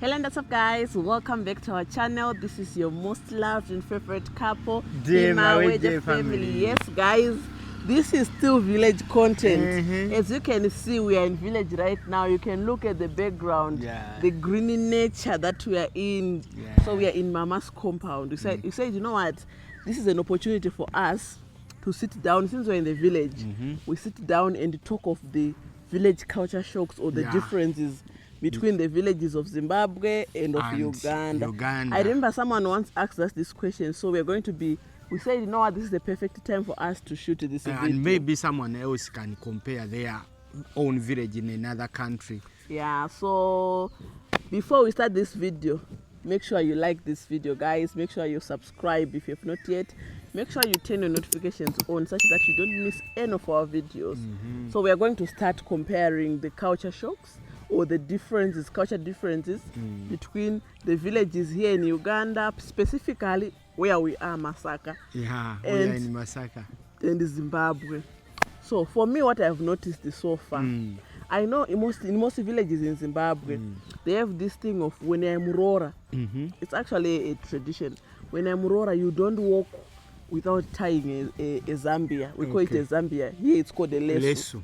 Hello and what's up guys, welcome back to our channel. This is your most loved and favorite couple, the Mawejje family. Yes guys, this is still village content. As you can see, we are in village right now. You can look at the background, the greeny nature that we are in. So we are in Mama's compound. You said, you know what, this is an opportunity for us to sit down. Since we're in the village, we sit down and talk of the village culture shocks or the differences between the villages of Zimbabwe and of Uganda. I remember someone once asked us this question, so we're going to be, we said, you know what, this is the perfect time for us to shoot this video. And maybe someone else can compare their own village in another country. Yeah, so before we start this video, make sure you like this video, guys. Make sure you subscribe if you have not yet. Make sure you turn your notifications on such that you don't miss any of our videos. So we are going to start comparing the culture shocks or the differences, culture differences between the villages here in Uganda, specifically where we are, Masaka. Yeah, we are in Masaka. And Zimbabwe. So for me, what I have noticed is so far, I know in most villages in Zimbabwe, they have this thing of when I'm Rora. It's actually a tradition. When I'm Rora, you don't walk without tying a Zambia. We call it a Zambia. Here it's called a lesu.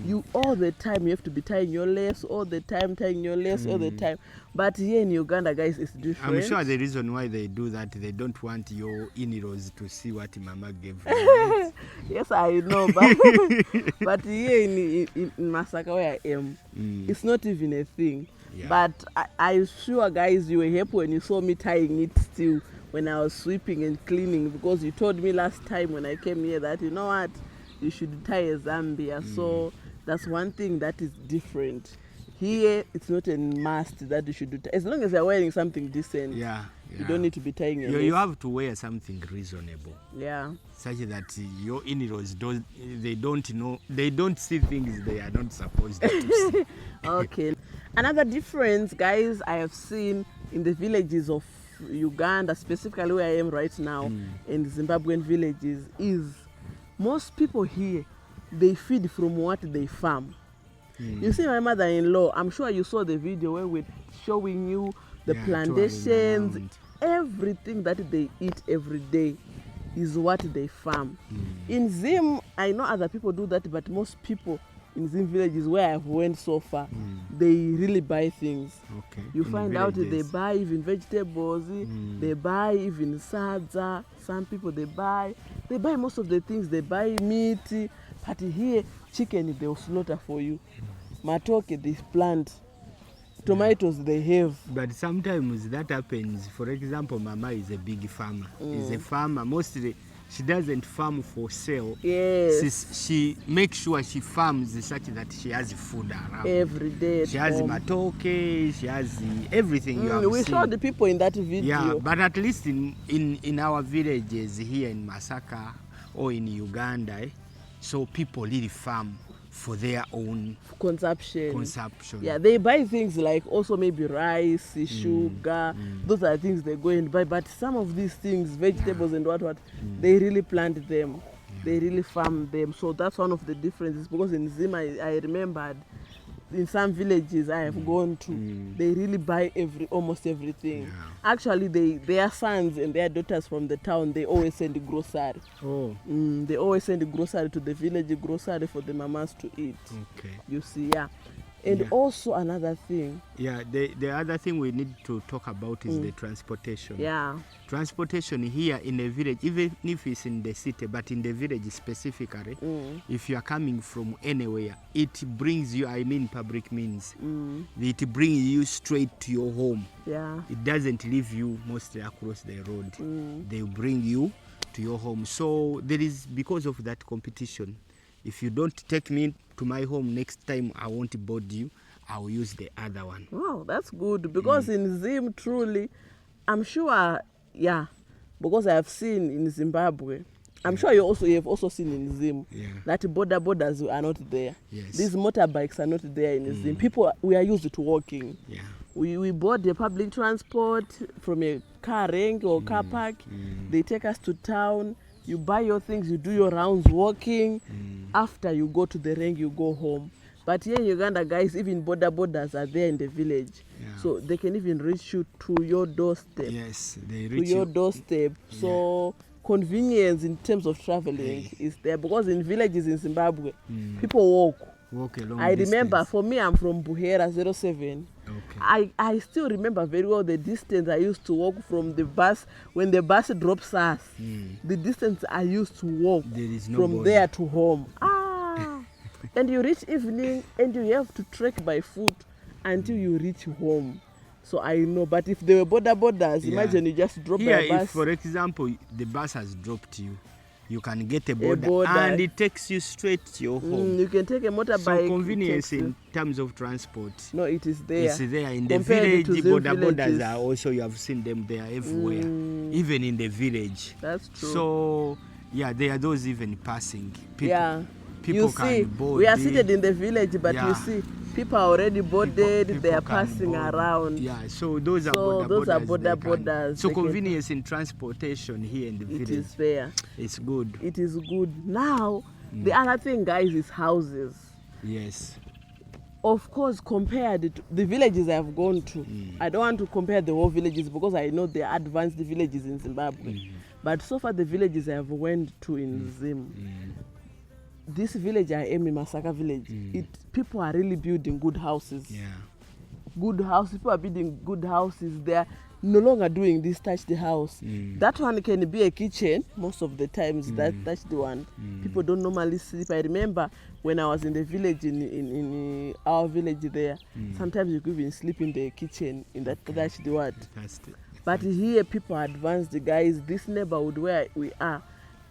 You all the time you have to be tying your lace all the time, all the time. But here in Uganda, guys, it's different. I'm sure the reason why they do that, they don't want your in-laws to see what Mama gave you. Yes, I know, but here in Masaka where I am, it's not even a thing. But I'm sure, guys, you were happy when you saw me tying it still when I was sweeping and cleaning, because you told me last time when I came here that, you know what, you should tie a Zambia. So that's one thing that is different. Here, it's not a must that you should do. As long as you're wearing something decent, you don't need to be tying a lace. You have to wear something reasonable. Yeah. Such that your in-laws don't see things they are not supposed to see. Okay. Another difference, guys, I have seen in the villages of Uganda, specifically where I am right now, in the Zimbabwean villages, is most people here, they feed from what they farm. You see my mother-in-law, I'm sure you saw the video where we're showing you the plantations, everything that they eat every day is what they farm. In Zim, I know other people do that, but most people in Zim villages where I've went so far, they really buy things. You find out they buy even vegetables, they buy even sadza. Some people they buy most of the things, they buy meat. But here, chicken they'll slaughter for you. Matoke they plant. Tomatoes they have. But sometimes that happens. For example, Mama is a big farmer. Is a farmer. Mostly she doesn't farm for sale. Yes. She makes sure she farms such that she has food around. Every day. She has matoke, she has everything you have we seen. Saw the people in that video. Yeah, but at least in our villages here in Masaka or in Uganda, so people really farm for their own consumption. Yeah, they buy things like also maybe rice, sugar. Those are things they go and buy. But some of these things, vegetables and what, they really plant them. They really farm them. So that's one of the differences. Because in Zima, I remembered in some villages I have gone to, they really buy almost everything. Actually, their sons and their daughters from the town, they always send the grocery. They always send the grocery to the village, grocery for the mamas to eat. You see, and also another thing. The other thing we need to talk about is the transportation. Transportation here in the village, even if it's in the city, but in the village specifically, if you are coming from anywhere, it brings you, I mean public means, it brings you straight to your home. It doesn't leave you mostly across the road. They bring you to your home. So there is, because of that competition, if you don't take me to my home next time, I won't board you. I'll use the other one. Wow, that's good. Because in Zim, truly, I'm sure, because I have seen in Zimbabwe, I'm sure you have also seen in Zim that borders are not there. These motorbikes are not there in Zim. People, we are used to walking. We board the public transport from a car rank or car park. They take us to town. You buy your things, you do your rounds walking. After you go to the rank, you go home. But here in Uganda, guys, even borders are there in the village. Yeah. So they can even reach you to your doorstep. Yes, they reach to your doorstep. So convenience in terms of traveling is there, because in villages in Zimbabwe, people walk a long I distance. remember, for me, I'm from Buhera 07. Okay. I still remember very well the distance I used to walk from the bus. When the bus drops us, the distance I used to walk from there to home. And you reach evening and you have to trek by foot until you reach home. So I know, but if there were borders, imagine you just drop by a bus. If, for example, the bus has dropped you, you can get a border and it takes you straight to your home. You can take a motorbike. So convenience in terms of transport. No, it is there. It's there. In the village, borders are also, you have seen them there everywhere, even in the village. That's true. So, yeah, there are those even passing. People you see, we are seated in the village, but you see, people are already boarded, they are passing around. Yeah, so those are borders. So convenience in transportation here in the village. It is there. It's good. It is good. Now, the other thing, guys, is houses. Yes. Of course, compared to the villages I've gone to, I don't want to compare the whole villages because I know the advanced villages in Zimbabwe. But so far, the villages I've went to in Zim, this village I am in, Masaka village, people are really building good houses. Yeah. Good houses. People are building good houses. They are no longer doing this touch the house. That one can be a kitchen most of the times. That touch the one. People don't normally sleep. I remember when I was in the village, in our village there, sometimes you could even sleep in the kitchen in that touch the one. But here people are advanced, guys. This neighborhood where we are,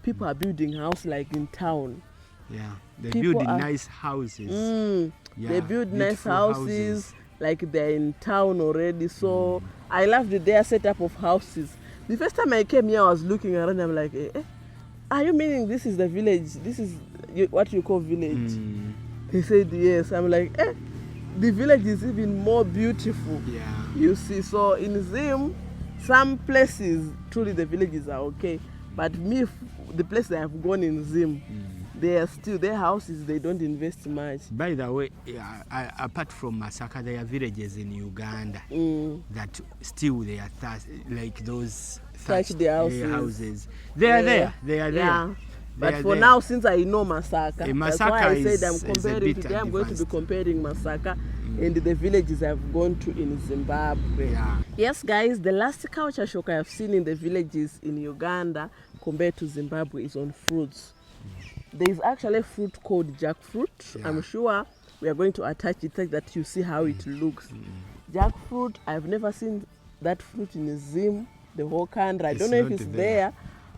people are building house like in town. Yeah, they build nice houses. They build nice houses like they're in town already. So I loved their setup of houses. The first time I came here, I was looking around. I'm like, are you meaning this is the village? This is what you call village? He said yes. I'm like, the village is even more beautiful. Yeah. You see, so in Zim, some places truly the villages are okay, but the places I have gone in Zim, they are still, their houses, they don't invest much. By the way, apart from Masaka, there are villages in Uganda that still they are like those thatched houses. They are there. They are there. Yeah. But for now, since I know Masaka, that's why I said I'm comparing today. I'm going to be comparing Masaka and the villages I've gone to in Zimbabwe. Yeah. Yes, guys, the last culture shock I have seen in the villages in Uganda compared to Zimbabwe is on fruits. There is actually a fruit called jackfruit. Yeah. I'm sure we are going to attach it so that you see how it looks. Jackfruit, I've never seen that fruit in Zim, the whole country. I don't know if it's there,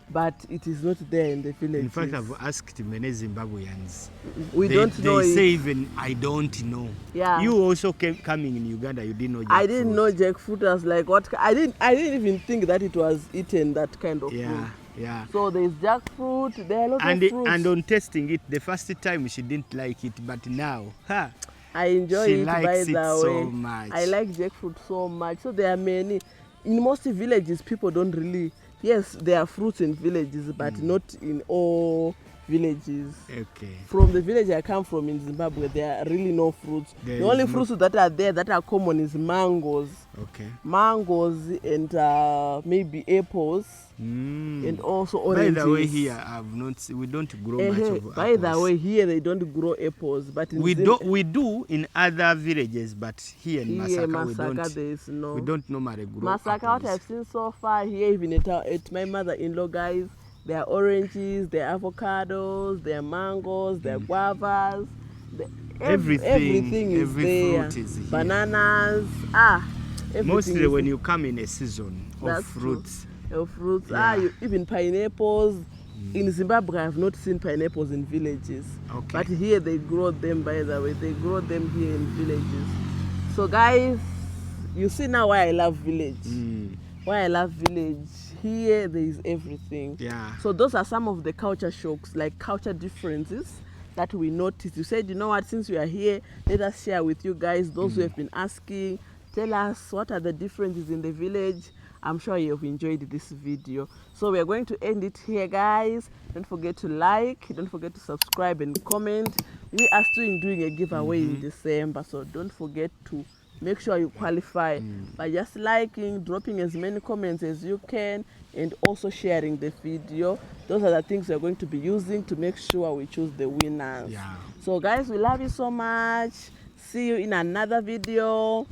but it is not there in the village. In fact, I've asked many Zimbabweans. They don't know it. They say even, I don't know. Yeah. You also coming in Uganda, you didn't know jackfruit. I didn't know jackfruit. I was like, what? I didn't even think that it was eaten, that kind of fruit. Yeah. So there's jackfruit, there are a lot of fruits. And on tasting it, the first time she didn't like it, but now, I enjoy it by the way. So much. I like jackfruit so much. So there are many. In most villages, people don't really, yes, there are fruits in villages, but not in all villages. Okay. From the village I come from in Zimbabwe, there are really no fruits. The only fruits that are there that are common is mangoes. Okay. Mangoes and maybe apples. And also oranges. By the way, here we don't grow much of apples. By the way, here they don't grow apples, but in we do in other villages, but here in Masaka we don't normally grow Masaka, apples. what I've seen so far here, even at my mother-in-law, guys, there are oranges, there are avocados, there are mangoes, there are guavas. Everything is there. Fruit is here. Bananas. Mostly when you come in a season of fruits. Even pineapples. In Zimbabwe, I have not seen pineapples in villages. Okay. But here they grow them, by the way. They grow them here in villages. So guys, you see now why I love village. Why I love village. Here there is everything. Yeah. So those are some of the culture shocks, like culture differences that we noticed. You said, you know what, since we are here, let us share with you guys, those who have been asking, tell us what are the differences in the village I'm sure you've enjoyed this video. So we are going to end it here, guys. Don't forget to like, don't forget to subscribe and comment. We are still doing a giveaway in December, so don't forget to make sure you qualify by just liking, dropping as many comments as you can, and also sharing the video. Those are the things we're going to be using to make sure we choose the winners. So guys, we love you so much. See you in another video.